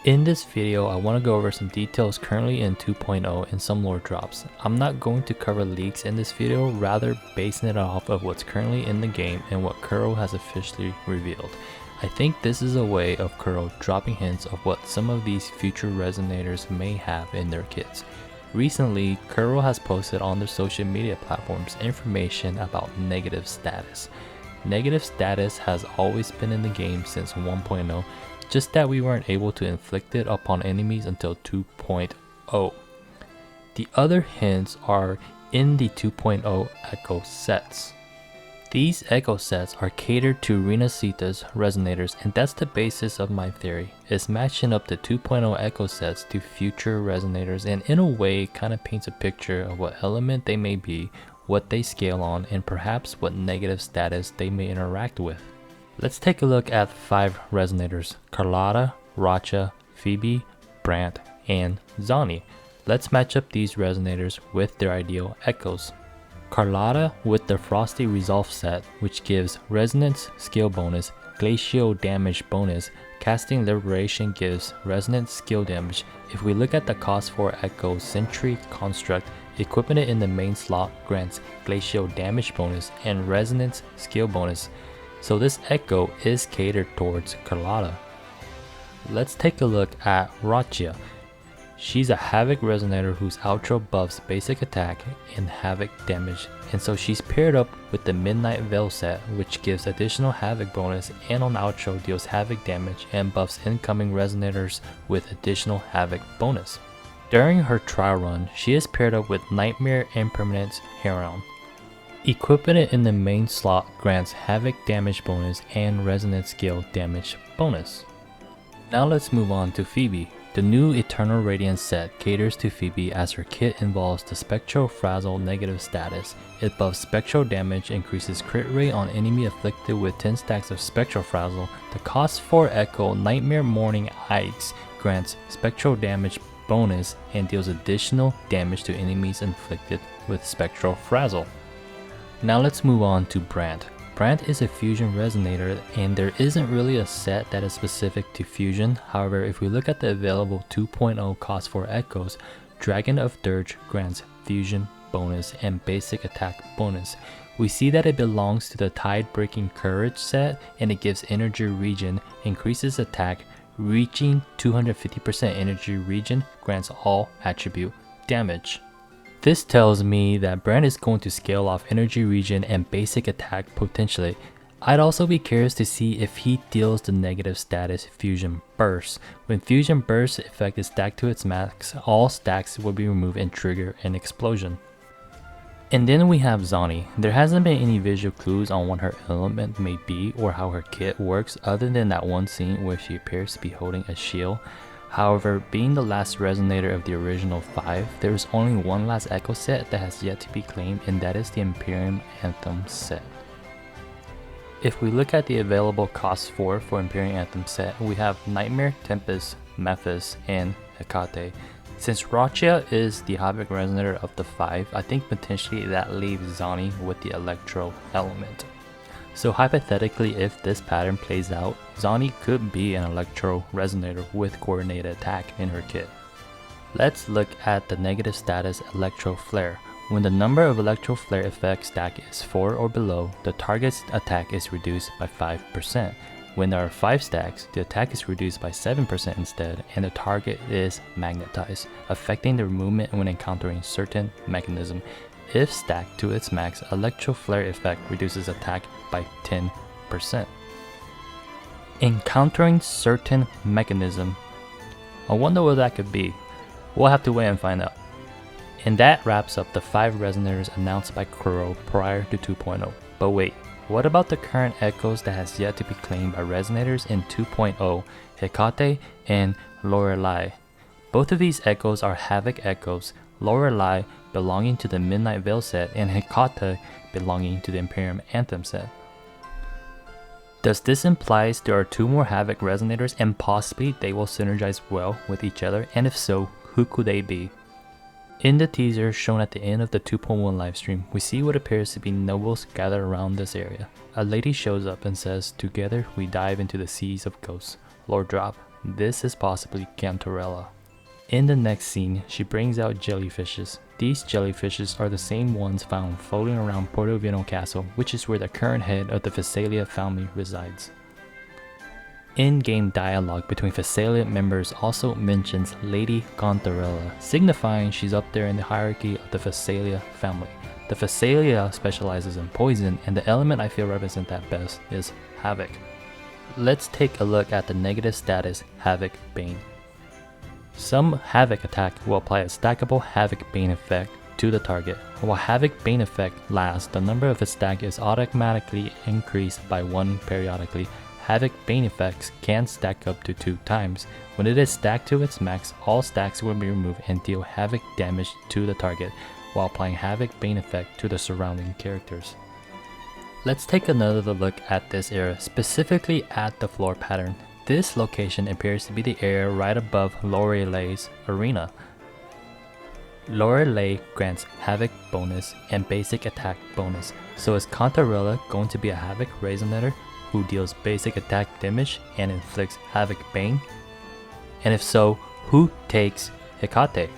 In this video, I want to go over some details currently in 2.0 and some lore drops. I'm not going to cover leaks in this video, rather basing it off of what's currently in the game and what Kuro has officially revealed. I think this is a way of Kuro dropping hints of what some of these future Resonators may have in their kits. Recently, Kuro has posted on their social media platforms information about negative status. Negative status has always been in the game since 1.0, just that we weren't able to inflict it upon enemies until 2.0. The other hints are in the 2.0 echo sets. These echo sets are catered to Rinascita's Resonators, and that's the basis of my theory, is matching up the 2.0 echo sets to future Resonators, and in a way kind of paints a picture of what element they may be, what they scale on, and perhaps what negative status they may interact with. Let's take a look at 5 Resonators: Carlotta, Racha, Phoebe, Brant, and Zani. Let's match up these Resonators with their ideal echoes. Carlotta with the Frosty Resolve set, which gives Resonance skill bonus, Glacial damage bonus, Casting Liberation gives Resonance skill damage. If we look at the cost for Echo Sentry construct, equipping it in the main slot grants Glacial damage bonus and Resonance skill bonus. So this echo is catered towards Carlotta. Let's take a look at Racha. She's a Havoc Resonator whose outro buffs basic attack and Havoc damage, and so she's paired up with the Midnight Veil set, which gives additional Havoc bonus and on outro deals Havoc damage and buffs incoming Resonators with additional Havoc bonus. During her trial run, she is paired up with Nightmare Impermanence Heron. Equipping it in the main slot grants Havoc damage bonus and Resonance skill damage bonus. Now let's move on to Phoebe. The new Eternal Radiance set caters to Phoebe as her kit involves the Spectral Frazzle negative status. It buffs spectral damage, increases crit rate on enemy afflicted with 10 stacks of Spectral Frazzle. The cost for Echo Nightmare Morning Ikes grants spectral damage bonus and deals additional damage to enemies inflicted with Spectral Frazzle. Now let's move on to Brant. Brant is a fusion resonator, and there isn't really a set that is specific to fusion. However, if we look at the available 2.0 cost for echoes, Dragon of Dirge grants fusion bonus and basic attack bonus. We see that it belongs to the Tide Breaking Courage set, and it gives energy regen, increases attack, reaching 250% energy regen, grants all attribute damage. This tells me that Brant is going to scale off energy regen and basic attack potentially. I'd also be curious to see if he deals the negative status Fusion Burst. When Fusion Burst effect is stacked to its max, all stacks will be removed and trigger an explosion. And then we have Zani. There hasn't been any visual clues on what her element may be or how her kit works other than that one scene where she appears to be holding a shield. However, being the last Resonator of the original 5, there is only one last Echo set that has yet to be claimed, and that is the Imperium Anthem set. If we look at the available costs for Imperium Anthem set, we have Nightmare, Tempest, Memphis, and Hecate. Since Racha is the Havoc Resonator of the 5, I think potentially that leaves Zani with the Electro element. So hypothetically, if this pattern plays out, Zani could be an Electro Resonator with coordinated attack in her kit. Let's look at the negative status Electro Flare. When the number of Electro Flare effect stack is 4 or below, the target's attack is reduced by 5%. When there are 5 stacks, the attack is reduced by 7% instead, and the target is magnetized, affecting their movement when encountering certain mechanism. If stacked to its max, Electro Flare effect reduces attack by 10%. Encountering certain mechanism. I wonder what that could be. We'll have to wait and find out. And that wraps up the 5 Resonators announced by Kuro prior to 2.0. But wait, what about the current echoes that has yet to be claimed by Resonators in 2.0, Hecate and Lorelei? Both of these echoes are Havoc echoes, Lorelei belonging to the Midnight Veil set and Hecate belonging to the Imperium Anthem set. Does this imply there are 2 more Havoc Resonators and possibly they will synergize well with each other, and if so, who could they be? In the teaser shown at the end of the 2.1 livestream, we see what appears to be nobles gathered around this area. A lady shows up and says, "Together we dive into the seas of ghosts." Lore drop. this is possibly Cantarella. In the next scene, she brings out jellyfishes. These jellyfishes are the same ones found floating around Portovino Castle, which is where the current head of the Phasalia family resides. In-game dialogue between Phasalia members also mentions Lady Cantarella, signifying she's up there in the hierarchy of the Phasalia family. The Phasalia specializes in poison, and the element I feel represents that best is Havoc. Let's take a look at the negative status Havoc Bane. Some Havoc attack will apply a stackable Havoc Bane effect to the target. While Havoc Bane effect lasts, the number of its stack is automatically increased by 1 periodically. Havoc Bane effects can stack up to 2 times. When it is stacked to its max, all stacks will be removed and deal Havoc damage to the target, while applying Havoc Bane effect to the surrounding characters. Let's take another look at this area, specifically at the floor pattern. This location appears to be the area right above Lorelei's arena. Lorelei grants Havoc bonus and basic attack bonus, so is Cantarella going to be a Havoc Resonator who deals basic attack damage and inflicts Havoc Bane? And if so, who takes Hecate?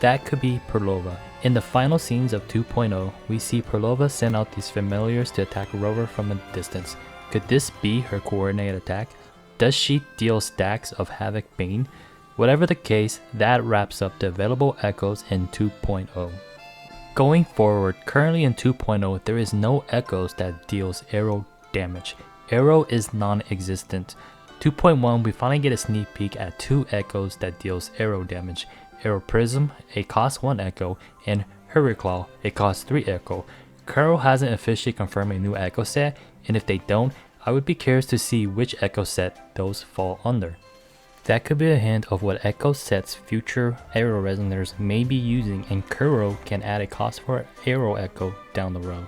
That could be Perlova. In the final scenes of 2.0, we see Perlova send out these familiars to attack Rover from a distance. Could this be her coordinated attack? Does she deal stacks of Havoc Bane? Whatever the case, that wraps up the available echoes in 2.0. Going forward, currently in 2.0, there is no echoes that deals arrow damage. Arrow is non-existent. 2.1, we finally get a sneak peek at 2 echoes that deals arrow damage. Arrow Prism, a cost 1 echo, and Hurriclaw, a cost 3 echo. Kuro hasn't officially confirmed a new echo set, and if they don't, I would be curious to see which echo set those fall under. That could be a hint of what echo sets future arrow resonators may be using, and Kuro can add a cost for arrow echo down the road.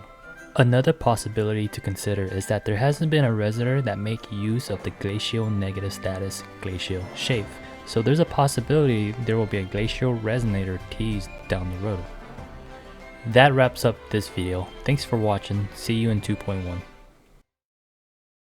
Another possibility to consider is that there hasn't been a resonator that make use of the glacial negative status glacial shape, so there's a possibility there will be a glacial resonator teased down the road. That wraps up this video. Thanks for watching. See you in 2.1.